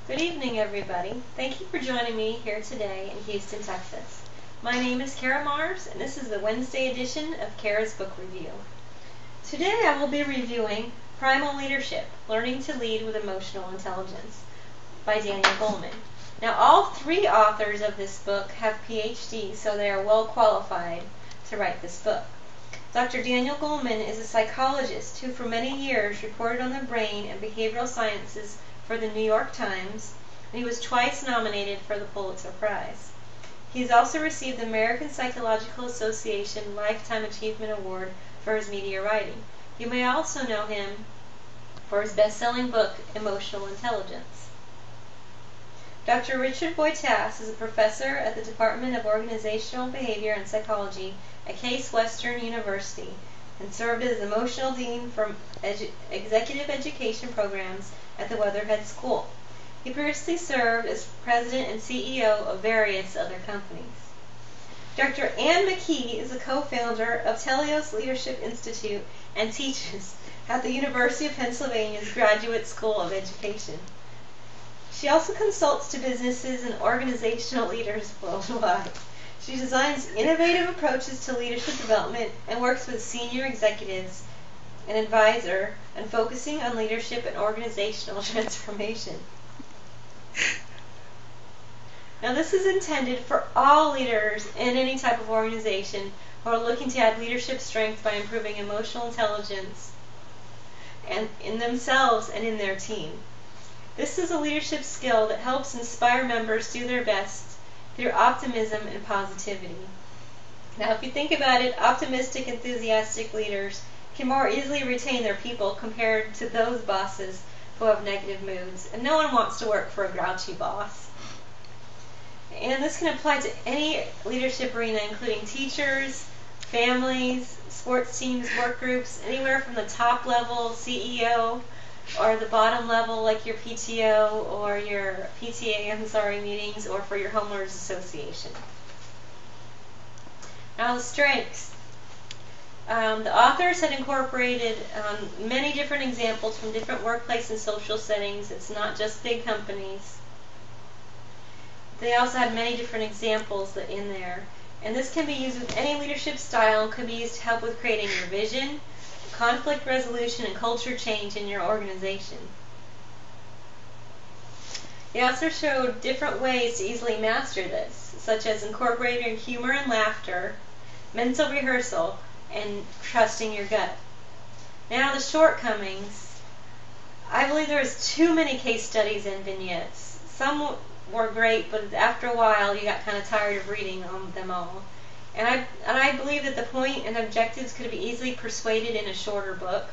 Good evening, everybody. Thank you for joining me here today in Houston, Texas. My name is Kara Marrs, and this is the Wednesday edition of Kara's Book Review. Today I will be reviewing Primal Leadership, Learning to Lead with Emotional Intelligence by Daniel Goleman. Now, all three authors of this book have PhDs, so they are well qualified to write this book. Dr. Daniel Goleman is a psychologist who for many years reported on the brain and behavioral sciences for the New York Times, and he was twice nominated for the Pulitzer Prize. He has also received the American Psychological Association Lifetime Achievement Award for his media writing. You may also know him for his best-selling book, Emotional Intelligence. Dr. Richard Boytas is a professor at the Department of Organizational Behavior and Psychology at Case Western University and served as emotional dean for executive education programs at the Weatherhead School. He previously served as president and CEO of various other companies. Dr. Ann McKee is a co-founder of Telios Leadership Institute and teaches at the University of Pennsylvania's Graduate School of Education. She also consults to businesses and organizational leaders worldwide. She designs innovative approaches to leadership development and works with senior executives and advisor and focusing on leadership and organizational transformation. Now, this is intended for all leaders in any type of organization who are looking to add leadership strength by improving emotional intelligence and in themselves and in their team. This is a leadership skill that helps inspire members do their best through optimism and positivity. Now, if you think about it, optimistic, enthusiastic leaders can more easily retain their people compared to those bosses who have negative moods, and no one wants to work for a grouchy boss. And this can apply to any leadership arena, including teachers, families, sports teams, work groups, anywhere from the top level CEO or the bottom level like your PTO or your PTA, meetings, or for your homeowners association. Now, the strengths. The authors had incorporated many different examples from different workplace and social settings. It's not just big companies. They also had many different examples in there. And this can be used with any leadership style and can be used to help with creating your vision, conflict resolution, and culture change in your organization. They also showed different ways to easily master this, such as incorporating humor and laughter, mental rehearsal, and trusting your gut. Now, the shortcomings. I believe there's too many case studies and vignettes. Some were great, but after a while you got kind of tired of reading them all. And I believe that the point and objectives could be easily persuaded in a shorter book,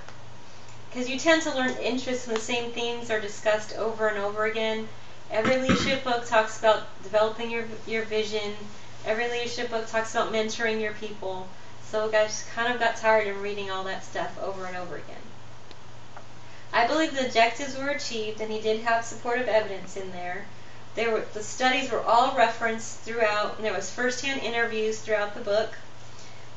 because you tend to learn interest when the same themes are discussed over and over again. Every leadership book talks about developing your vision. Every leadership book talks about mentoring your people. So I just kind of got tired of reading all that stuff over and over again. I believe the objectives were achieved, and he did have supportive evidence in there. The studies were all referenced throughout, and there was first-hand interviews throughout the book.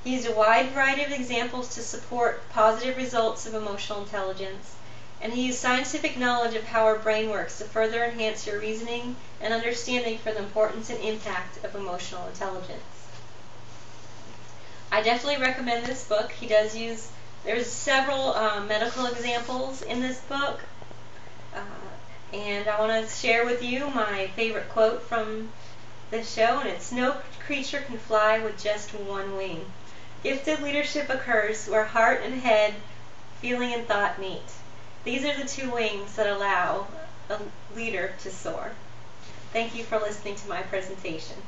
He used a wide variety of examples to support positive results of emotional intelligence, and he used scientific knowledge of how our brain works to further enhance your reasoning and understanding for the importance and impact of emotional intelligence. I definitely recommend this book. There's several medical examples in this book. And I want to share with you my favorite quote from this show, and it's, "No creature can fly with just one wing. Gifted leadership occurs where heart and head, feeling and thought meet. These are the two wings that allow a leader to soar." Thank you for listening to my presentation.